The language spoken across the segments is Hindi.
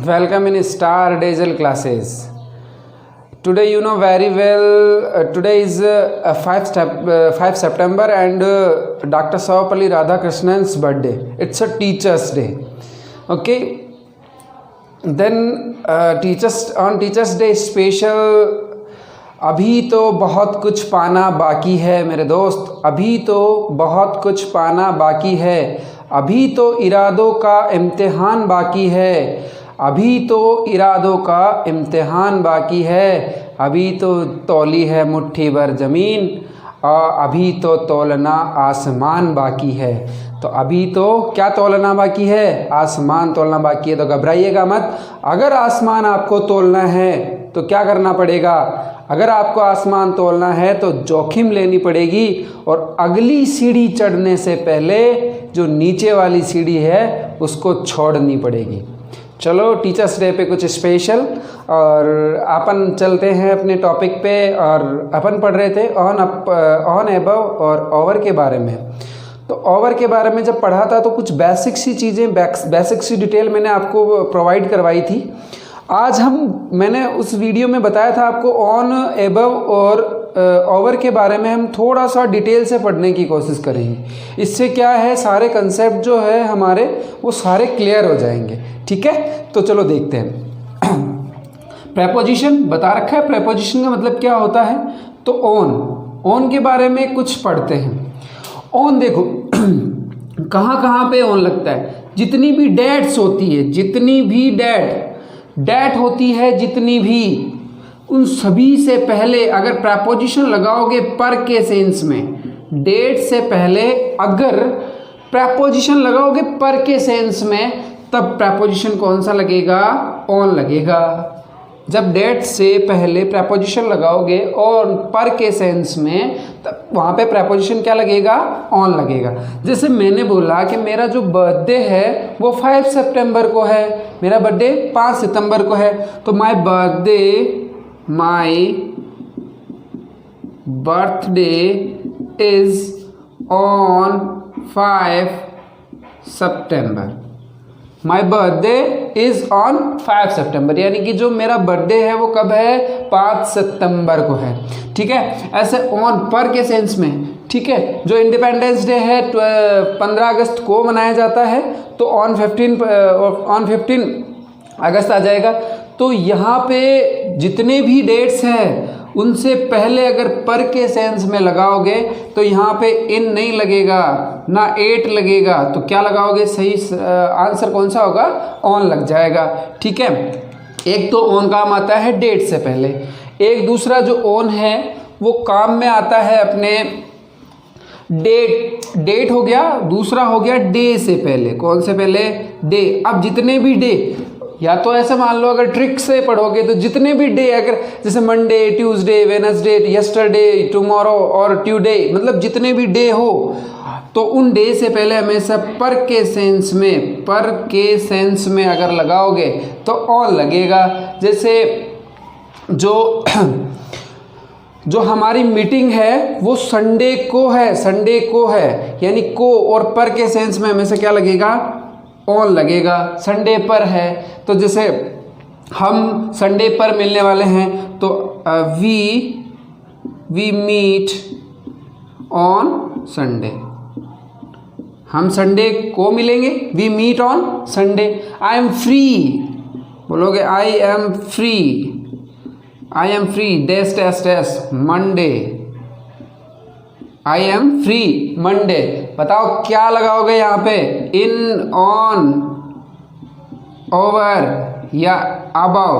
Welcome in Star Diesel classes. Today you know very well, today is 5 September and Dr. Sarvepalli Radhakrishnan's birthday. It's a Teacher's Day. Okay. Then Teacher's Day special. अभी तो बहुत कुछ पाना बाकी है मेरे दोस्त, अभी तो बहुत कुछ पाना बाकी है, अभी तो इरादों का इम्तिहान बाकी है, अभी तो इरादों का इम्तिहान बाकी है, अभी तो तौली है मुट्ठी भर ज़मीन और अभी तो तौलना आसमान बाकी है। तो अभी तो क्या तौलना बाकी है? आसमान तौलना बाकी है। तो घबराइएगा मत। अगर आसमान आपको तौलना है तो क्या करना पड़ेगा? अगर आपको आसमान तौलना है तो जोखिम लेनी पड़ेगी और अगली सीढ़ी चढ़ने से पहले जो नीचे वाली सीढ़ी है उसको छोड़नी पड़ेगी। चलो टीचर्स डे पे कुछ स्पेशल और अपन चलते हैं अपने टॉपिक पे। और अपन पढ़ रहे थे ऑन एबव और ओवर के बारे में। तो ओवर के बारे में जब पढ़ा था तो कुछ बेसिक सी चीज़ें, बेसिक सी डिटेल मैंने आपको प्रोवाइड करवाई थी। आज मैंने उस वीडियो में बताया था आपको ऑन एबव और ओवर के बारे में हम थोड़ा सा डिटेल से पढ़ने की कोशिश करेंगे। इससे क्या है, सारे कंसेप्ट जो है हमारे वो सारे क्लियर हो जाएंगे। ठीक है, तो चलो देखते हैं। प्रेपोजिशन बता रखा है, प्रेपोजिशन का मतलब क्या होता है। तो ऑन के बारे में कुछ पढ़ते हैं। ऑन देखो कहाँ कहाँ पे ऑन लगता है। जितनी भी डेट्स होती है, जितनी भी डेट होती है, जितनी भी, उन सभी से पहले अगर प्रेपोजिशन लगाओगे पर के सेंस में, डेट से पहले अगर प्रेपोजिशन लगाओगे पर के सेंस में, तब प्रेपोजिशन कौन सा लगेगा? ऑन लगेगा। जब डेट से पहले प्रेपोजिशन लगाओगे और पर के सेंस में, तब वहाँ पे प्रेपोजिशन क्या लगेगा? ऑन लगेगा। जैसे मैंने बोला कि मेरा जो बर्थडे है वो 5 सितंबर को है, मेरा बर्थडे 5 सितंबर को है, तो my birthday is on 5 September. My birthday is on 5 सितंबर, यानी कि जो मेरा बर्थडे है वो कब है? 5 सितंबर को है। ठीक है, ऐसे ऑन पर के सेंस में। ठीक है, जो इंडिपेंडेंस डे है 15 अगस्त को मनाया जाता है, तो ऑन 15 अगस्त आ जाएगा। तो यहाँ पे जितने भी डेट्स हैं उनसे पहले अगर पर के सेंस में लगाओगे तो यहाँ पे इन नहीं लगेगा, ना 8 लगेगा, तो क्या लगाओगे? सही आंसर कौन सा होगा? ऑन लग जाएगा। ठीक है, एक तो ऑन काम आता है डेट से पहले, एक दूसरा जो ऑन है वो काम में आता है अपने डेट हो गया, दूसरा हो गया डे से पहले। कौन से पहले? डे। अब जितने भी डे, या तो ऐसे मान लो अगर ट्रिक से पढ़ोगे तो जितने भी डे, अगर जैसे Monday, Tuesday, Wednesday, yesterday, tomorrow और ट्यूडे, मतलब जितने भी डे हो तो उन डे से पहले हमेशा पर के सेंस में अगर लगाओगे तो ऑन लगेगा। जैसे जो हमारी मीटिंग है वो संडे को है, यानी को और पर के सेंस में हमेशा क्या लगेगा? ऑन लगेगा। संडे पर है तो जैसे हम संडे पर मिलने वाले हैं तो वी मीट ऑन संडे। हम संडे को मिलेंगे, we meet on Sunday. I am free, बोलोगे I am free dash Monday. I am free Monday. बताओ क्या लगाओगे यहाँ पे? इन, ऑन, ओवर या अबव,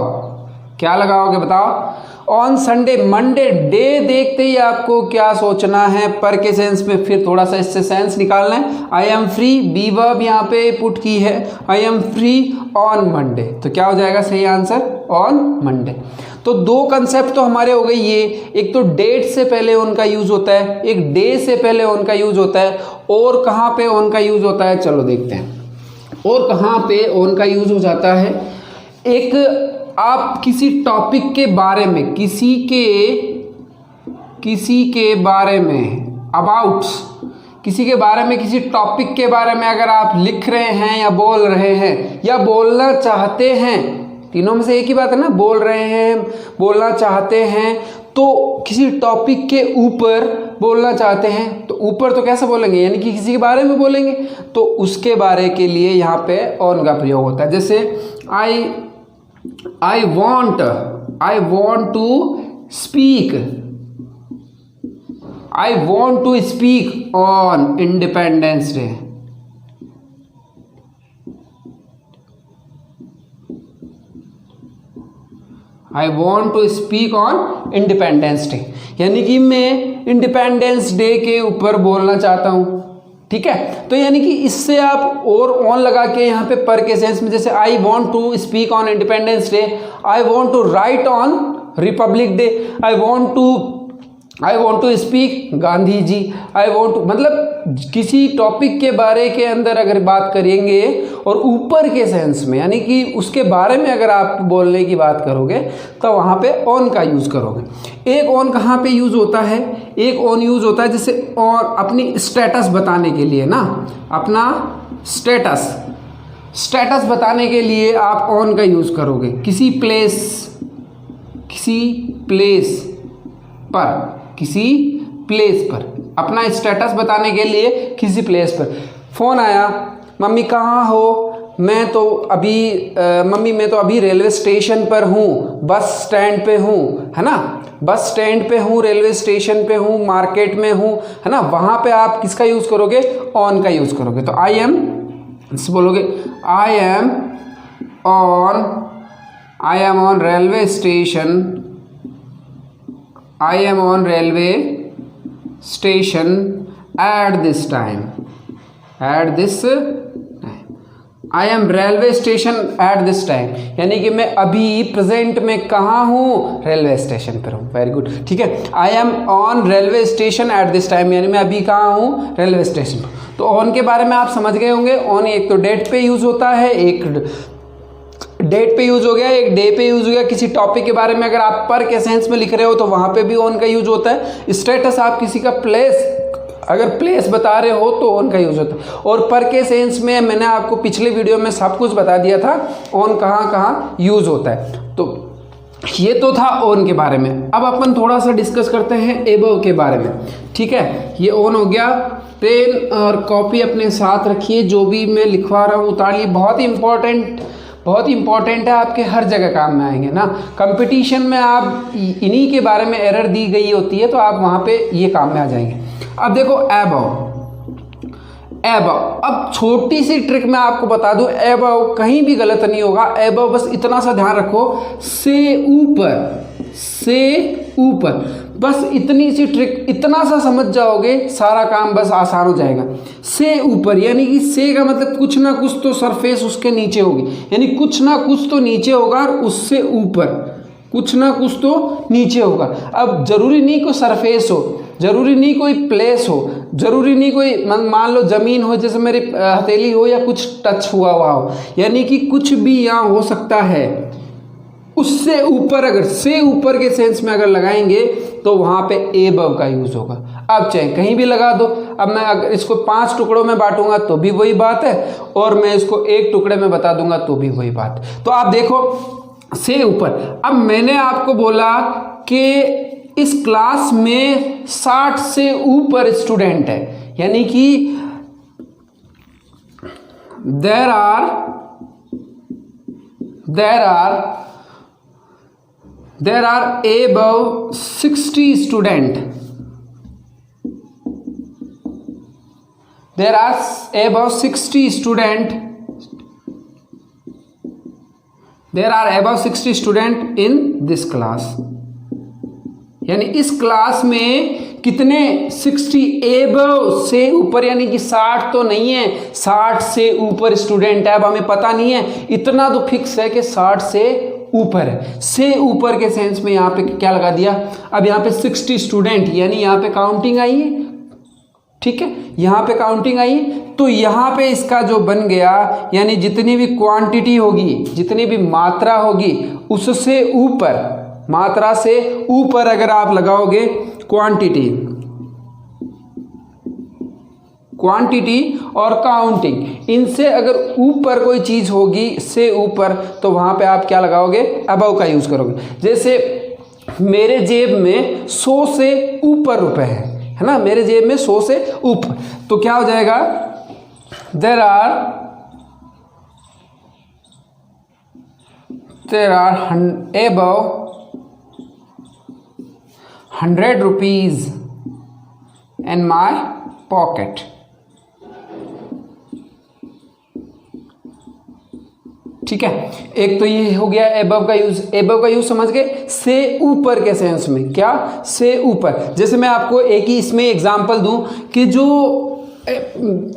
क्या लगाओगे बताओ? On Sunday. मंडे डे देखते ही आपको क्या सोचना है? पर के सेंस में फिर थोड़ा सा इससे सेंस निकालना है। I am free, be verb यहाँ पे पुट की है, I am free on Monday. तो क्या हो जाएगा सही आंसर? On Monday. तो दो कंसेप्ट तो हमारे हो गए ये, एक तो डेट से पहले उनका यूज होता है, एक डे से पहले उनका यूज होता है। और कहाँ पे उनका यूज होता है? चलो देखते हैं और कहाँ पे उनका यूज हो जाता है। एक, आप किसी टॉपिक के बारे में, किसी के बारे में, अबाउट, किसी के बारे में, किसी टॉपिक के बारे में अगर आप लिख रहे हैं या बोल रहे हैं या बोलना चाहते हैं, तीनों में से एक ही बात है ना, बोल रहे हैं, बोलना चाहते हैं, तो किसी टॉपिक के ऊपर बोलना चाहते हैं तो ऊपर तो कैसे बोलेंगे, यानी कि किसी के बारे में बोलेंगे, तो उसके बारे के लिए यहाँ पे ऑन का प्रयोग होता है। जैसे I want to speak on Independence Day. I want to speak on Independence Day, यानी कि मैं इंडिपेंडेंस डे के ऊपर बोलना चाहता हूँ। ठीक है, तो यानी कि इससे आप और ऑन लगा के यहाँ पे पर के सेंस में, जैसे I want to speak on Independence Day, I want to write on Republic Day, I want to speak Gandhi ji, I want to, मतलब किसी टॉपिक के बारे के अंदर अगर बात करेंगे और ऊपर के सेंस में, यानी कि उसके बारे में अगर आप बोलने की बात करोगे तो वहाँ पे ऑन का यूज़ करोगे। एक ऑन कहाँ पे यूज़ होता है, एक ऑन यूज़ होता है जैसे और अपनी स्टेटस बताने के लिए ना, अपना स्टेटस बताने के लिए आप ऑन का यूज़ करोगे। किसी प्लेस पर अपना स्टेटस बताने के लिए किसी प्लेस पर फ़ोन आया, मम्मी कहाँ हो, मैं तो अभी रेलवे स्टेशन पर हूँ, बस स्टैंड पे हूँ, है ना, बस स्टैंड पे हूँ, रेलवे स्टेशन पे हूँ, मार्केट में हूँ, है ना, वहाँ पे आप किसका यूज़ करोगे, ऑन का यूज़ करोगे। तो आई एम बोलोगे I M on railway station, I am on railway station at this time. I am railway station at this time, यानी कि मैं अभी प्रेजेंट में कहाँ हूँ, रेलवे स्टेशन पर हूँ। वेरी गुड, ठीक है। I M on railway station at this time, यानी मैं अभी कहाँ हूँ, रेलवे स्टेशन पर। तो ऑन के बारे में आप समझ गए होंगे। ऑन एक तो डेट पे यूज़ होता है, एक डेट पे यूज हो गया, एक डे पे यूज हो गया। किसी टॉपिक के बारे में अगर आप पर के सेंस में लिख रहे हो तो वहां पे भी ऑन का यूज होता है। स्टेटस आप किसी का अगर प्लेस बता रहे हो तो ऑन का यूज होता है। और पर के सेंस में मैंने आपको पिछले वीडियो में सब कुछ बता दिया था ऑन कहाँ यूज होता है। तो ये तो था ऑन के बारे में। अब अपन थोड़ा सा डिस्कस करते हैं एबव के बारे में। ठीक है, ये ऑन हो गया। पेन और कॉपी अपने साथ रखिए, जो भी मैं लिखवा रहा हूँ उतार लिए। बहुत ही इंपॉर्टेंट है, आपके हर जगह काम में आएंगे ना। कंपटीशन में आप इन्हीं के बारे में एरर दी गई होती है तो आप वहाँ पे ये काम में आ जाएंगे। अब देखो एबव। अब छोटी सी ट्रिक मैं आपको बता दूं, एबव कहीं भी गलत नहीं होगा। एबव बस इतना सा ध्यान रखो, से ऊपर, बस इतनी सी ट्रिक, इतना सा समझ जाओगे सारा काम बस आसान हो जाएगा। से ऊपर यानी कि से का मतलब कुछ ना कुछ तो सरफेस उसके नीचे होगी, यानी कुछ ना कुछ तो नीचे होगा और उससे ऊपर कुछ ना कुछ तो नीचे होगा। अब जरूरी नहीं कोई सरफेस हो, जरूरी नहीं कोई प्लेस हो, जरूरी नहीं कोई मान लो जमीन हो, जैसे मेरी हथेली हो या कुछ टच हुआ हो, यानी कि कुछ भी यहाँ हो सकता है। उससे ऊपर, अगर से ऊपर के सेंस में अगर लगाएंगे तो वहां पे एबव का यूज होगा। अब चाहे कहीं भी लगा दो। अब मैं अगर इसको 5 टुकड़ों में बांटूंगा तो भी वही बात है, और मैं इसको एक टुकड़े में बता दूंगा तो भी वही बात। तो आप देखो से ऊपर। अब मैंने आपको बोला कि इस क्लास में 60 से ऊपर स्टूडेंट है, यानी कि there are above 60 student. There are above 60 student. There are above 60 student in this class. यानी इस क्लास में कितने 60 एबव से ऊपर, यानी कि 60 तो नहीं है, 60 से ऊपर स्टूडेंट है। अब हमें पता नहीं है, इतना तो फिक्स है कि 60 से ऊपर है। से ऊपर के सेंस में यहाँ पे क्या लगा दिया, अब यहाँ पे 60 स्टूडेंट, यानी यहाँ पे काउंटिंग आई है। ठीक है, यहाँ पे काउंटिंग आई, तो यहाँ पे इसका जो बन गया, यानी जितनी भी क्वांटिटी होगी, जितनी भी मात्रा होगी, उससे ऊपर, मात्रा से ऊपर अगर आप लगाओगे क्वांटिटी, क्वांटिटी और काउंटिंग, इनसे अगर ऊपर कोई चीज़ होगी से ऊपर तो वहाँ पे आप क्या लगाओगे, अबव का यूज़ करोगे। जैसे मेरे जेब में 100 से ऊपर रुपए है ना, मेरे जेब में 100 से ऊपर, तो क्या हो जाएगा, there are above 100 rupees in my pocket। ठीक है, एक तो ये हो गया एबव का यूज। एबव का यूज समझ गए, से ऊपर के सेंस में, क्या, से ऊपर। जैसे मैं आपको एक ही इसमें एग्जांपल दूं कि जो,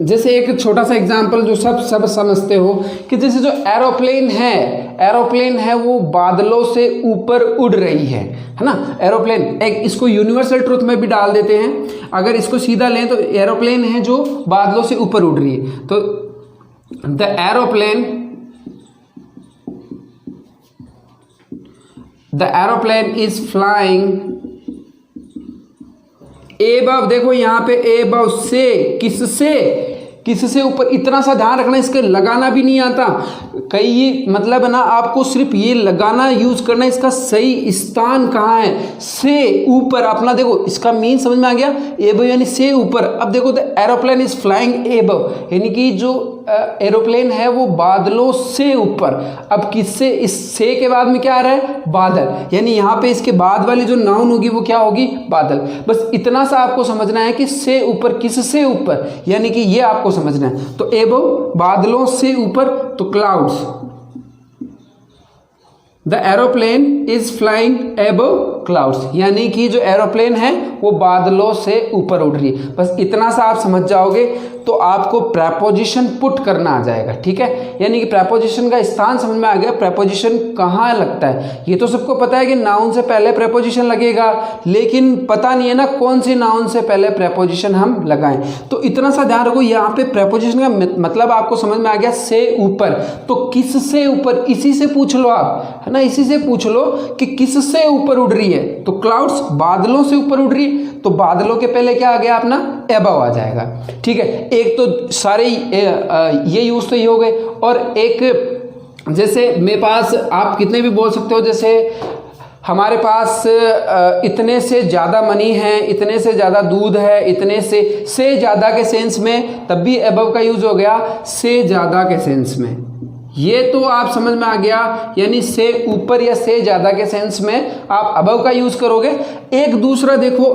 जैसे एक छोटा सा एग्जांपल जो सब समझते हो कि जैसे जो एरोप्लेन है वो बादलों से ऊपर उड़ रही है ना। एरोप्लेन, एक इसको यूनिवर्सल ट्रुथ में भी डाल देते हैं, अगर इसको सीधा लें तो एरोप्लेन है जो बादलों से ऊपर उड़ रही है, तो the aeroplane is flying above. देखो यहाँ पे एबव से, किससे ऊपर, इतना सा ध्यान रखना, इसके लगाना भी नहीं आता कई, मतलब ना आपको सिर्फ ये लगाना यूज करना, इसका सही स्थान कहाँ है, से ऊपर। अपना देखो इसका मीन समझ में आ गया, एबव यानी से ऊपर। अब देखो the aeroplane is flying above, यानी कि जो एरोप्लेन है वो बादलों से ऊपर। अब किससे, इस से के बाद में क्या आ रहा है, बादल, यानी यहाँ पे इसके बाद वाली जो नाउन होगी वो क्या होगी, बादल। बस इतना सा आपको समझना है कि से ऊपर, किससे ऊपर, यानी कि ये आपको समझना है। तो एबव बादलों से ऊपर, तो clouds, the aeroplane is flying above clouds, यानी कि जो एरोप्लेन है वो बादलों से ऊपर उड़ रही है। बस इतना सा आप समझ जाओगे तो आपको प्रेपोजिशन पुट करना आ जाएगा। ठीक है, यानी कि प्रेपोजिशन का स्थान समझ में आ गया, प्रेपोजिशन कहाँ लगता है। ये तो सबको पता है कि नाउन से पहले प्रेपोजिशन लगेगा, लेकिन पता नहीं है ना कौन सी नाउन से पहले प्रेपोजिशन हम लगाएं। तो इतना सा ध्यान रखो, यहाँ पे प्रेपोजिशन का मतलब आपको समझ में आ गया, से ऊपर। तो किस से ऊपर, इसी से पूछ लो आप, है ना, इसी से पूछ लो कि किस से ऊपर उड़ रही है, तो क्लाउड्स बादलों से ऊपर उड़ रही है, तो बादलों के पहले क्या आ गया अपना, एबव आ जाएगा। ठीक है, एक तो सारे ये यूज तो ये हो गए, और एक जैसे मेरे पास आप कितने भी बोल सकते हो, जैसे हमारे पास इतने से ज़्यादा मनी है, इतने से ज़्यादा दूध है, इतने से ज़्यादा के सेंस में, तब भी एबव का यूज हो गया से ज़्यादा के सेंस में। ये तो आप समझ में आ गया, यानी से ऊपर या से ज़्यादा के सेंस में आप अबव का यूज़ करोगे। एक दूसरा देखो,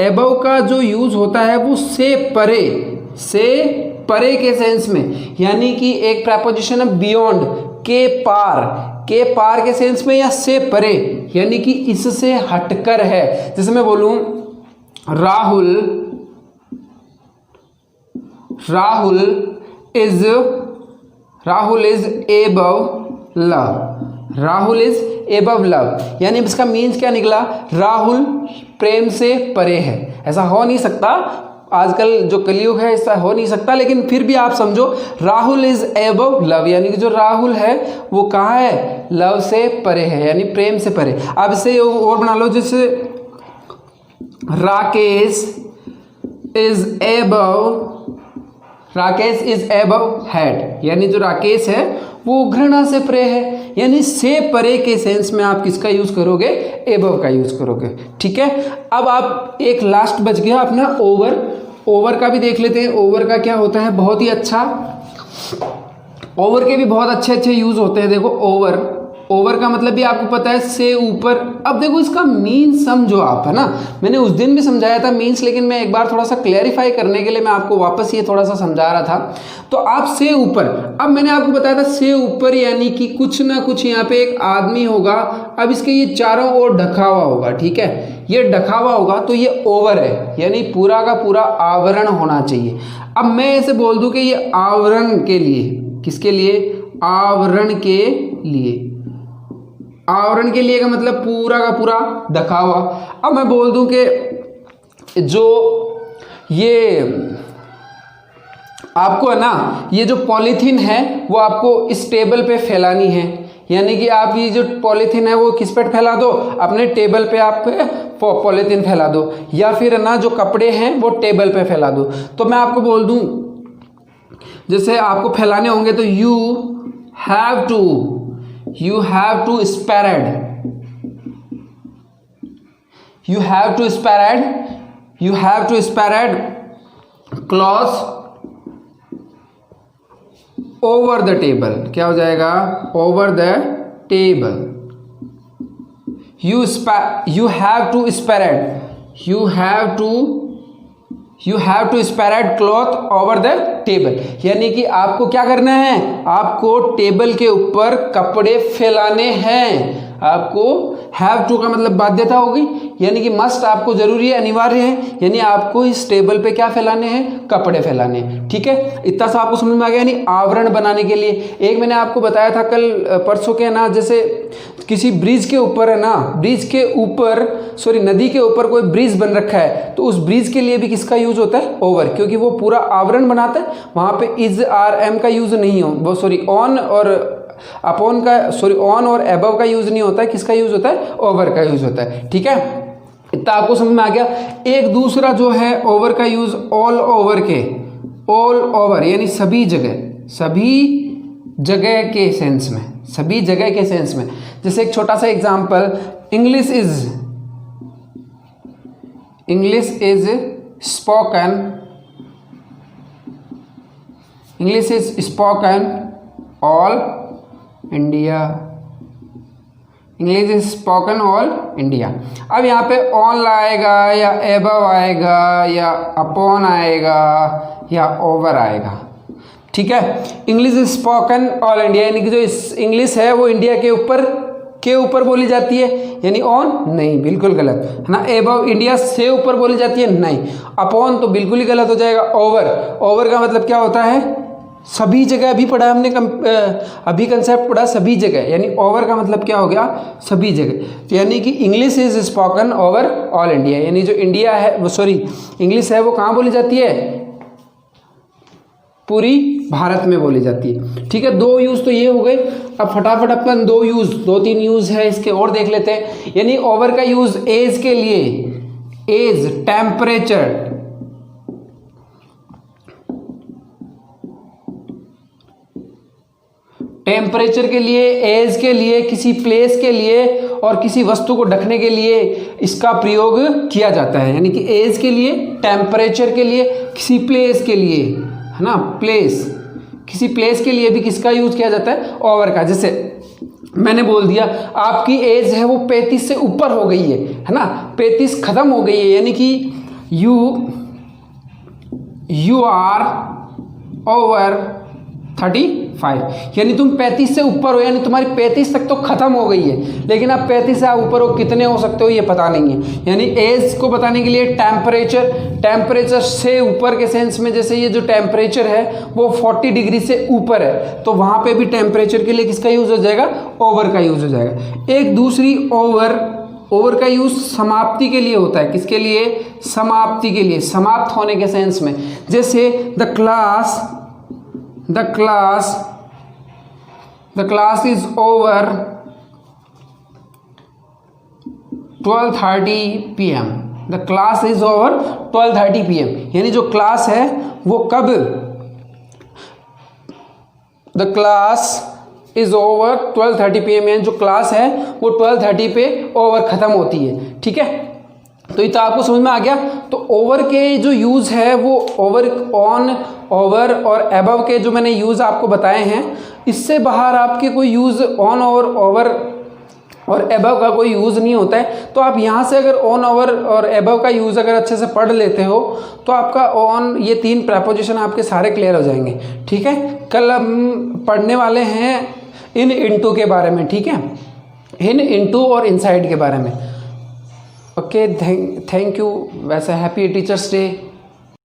एबव का जो यूज़ होता है वो से परे के सेंस में, यानी कि एक प्रेपोजिशन है बियॉन्ड, के पार के सेंस में, या से परे, यानी कि इससे हटकर है। जैसे मैं बोलूं राहुल इज एबव लव, यानी इसका मीन्स क्या निकला, राहुल प्रेम से परे है। ऐसा हो नहीं सकता, आजकल जो कलयुग है ऐसा हो नहीं सकता, लेकिन फिर भी आप समझो राहुल इज एबव लव, यानी कि जो राहुल है वो कहाँ है, लव से परे है, यानी प्रेम से परे। अब इसे और बना लो, जैसे राकेश इज एबव हेड, यानी जो राकेश है वो घृणा से परे है, यानी से परे के सेंस में आप किसका यूज करोगे, एबव का यूज करोगे। ठीक है, अब आप एक लास्ट बच गया अपना ओवर का भी देख लेते हैं। ओवर का क्या होता है, बहुत ही अच्छा, ओवर के भी बहुत अच्छे यूज होते हैं। देखो ओवर का मतलब भी आपको पता है, से ऊपर। अब देखो इसका मीन्स समझो आप, है ना, मैंने उस दिन भी समझाया था मीन्स, लेकिन मैं एक बार थोड़ा सा क्लैरिफाई करने के लिए मैं आपको वापस ये थोड़ा सा समझा रहा था। तो आप से ऊपर, अब मैंने आपको बताया था से ऊपर यानी कि कुछ ना कुछ यहाँ पे एक आदमी होगा। अब इसके ये चारों ओर ढका हुआ होगा, ठीक है, ये ढका हुआ होगा, तो ये ओवर है, यानी पूरा का पूरा आवरण होना चाहिए। अब मैं ऐसे बोल दूं कि ये आवरण के लिए, किसके लिए, आवरण के लिए का मतलब पूरा का पूरा ढका हुआ। अब मैं बोल दूं कि जो ये आपको है ना, ये जो पॉलीथीन है वो आपको इस टेबल पे फैलानी है, यानी कि आप ये जो पॉलीथीन है वो किस पे फैला दो, अपने टेबल पे आप पॉलीथीन फैला दो, या फिर ना जो कपड़े हैं वो टेबल पे फैला दो। तो मैं आपको बोल दूं, जैसे आपको फैलाने होंगे तो you have to spread cloth over the table। क्या हो जाएगा, over the table। you have to spread cloth over the table, यानी कि आपको क्या करना है, आपको टेबल के ऊपर कपड़े फैलाने हैं। आपको हैव टू का मतलब बाध्यता होगी, यानी कि मस्ट आपको जरूरी है, अनिवार्य है, यानी आपको इस टेबल पे क्या फैलाने हैं, कपड़े फैलाने हैं। ठीक है, इतना सा आपको समझ में आ गया। यानी आवरण बनाने के लिए, एक मैंने आपको बताया था कल परसों के ना, जैसे किसी ब्रिज के ऊपर है ना, नदी के ऊपर कोई ब्रिज बन रखा है, तो उस ब्रिज के लिए भी किसका यूज होता है, ओवर, क्योंकि वो पूरा आवरण बनाता है। वहां पे इज आर एम का यूज नहीं हो, वो ऑन और एबव का यूज नहीं होता है, किसका यूज होता है, ओवर का यूज होता है। ठीक है, इतना आपको समझ में आ गया। एक दूसरा जो है ओवर का यूज ऑल ओवर यानी सभी जगह के सेंस में। जैसे एक छोटा सा example, English is spoken all India. अब यहाँ पे ऑन आएगा या एबव आएगा या अपॉन आएगा या ओवर आएगा। ठीक है, English is spoken all India, यानी कि जो इंग्लिश है वो इंडिया के ऊपर बोली जाती है, यानी ऑन नहीं, बिल्कुल गलत है ना। एबव इंडिया से ऊपर बोली जाती है, नहीं। अपॉन तो बिल्कुल ही गलत हो जाएगा। ओवर का मतलब क्या होता है, सभी जगह। अभी पढ़ा हमने अभी कंसेप्ट पढ़ा सभी जगह, यानी ओवर का मतलब क्या हो गया, सभी जगह। यानी कि English is spoken over all India, यानी जो इंडिया है इंग्लिश है वो कहाँ बोली जाती है, पूरी भारत में बोली जाती है। ठीक है, दो यूज तो ये हो गए। अब फटाफट अपन दो तीन यूज है इसके और देख लेते हैं। यानी ओवर का यूज एज के लिए, एज टेम्परेचर के लिए, एज के लिए, किसी प्लेस के लिए और किसी वस्तु को ढकने के लिए इसका प्रयोग किया जाता है। यानी कि एज के लिए, टेम्परेचर के लिए, किसी प्लेस के लिए, है ना, किसी प्लेस के लिए भी किसका यूज किया जाता है, ओवर का। जैसे मैंने बोल दिया आपकी एज है वो 35 से ऊपर हो गई है ना, 35 खत्म हो गई है, यानी कि यू आर ओवर 35, यानी तुम 35 से ऊपर हो, यानी तुम्हारी 35 तक तो खत्म हो गई है, लेकिन अब 35 से आप ऊपर हो, कितने हो सकते हो ये पता नहीं है। यानी एज को बताने के लिए टेम्परेचर से ऊपर के सेंस में, जैसे ये जो टेम्परेचर है वो 40 डिग्री से ऊपर है, तो वहां पे भी टेम्परेचर के लिए किसका यूज हो जाएगा, ओवर का यूज हो जाएगा। एक दूसरी ओवर का यूज समाप्ति के लिए होता है, किसके लिए, समाप्ति के लिए, समाप्त होने के सेंस में। जैसे the class is over 12:30 PM। The class is over 12:30 PM, यानी जो क्लास है वो कब, The class is over 12:30 PM, यानी जो क्लास है वो 12:30 पे ओवर खत्म होती है। ठीक है, तो इतना आपको समझ में आ गया। तो ओवर के जो यूज है वो ओवर, ऑन, ओवर और एबव के जो मैंने यूज आपको बताए हैं, इससे बाहर आपके कोई यूज ऑन और ओवर और एबव का कोई यूज नहीं होता है। तो आप यहाँ से अगर ऑन, ओवर और एबव का यूज अगर अच्छे से पढ़ लेते हो तो आपका ऑन, ये 3 प्रेपोजिशन आपके सारे क्लियर हो जाएंगे। ठीक है, कल हम पढ़ने वाले हैं इन, इनटू के बारे में। ठीक है, इन, इनटू और इनसाइड के बारे में। Okay, thank you. वैसे हैप्पी टीचर्स डे।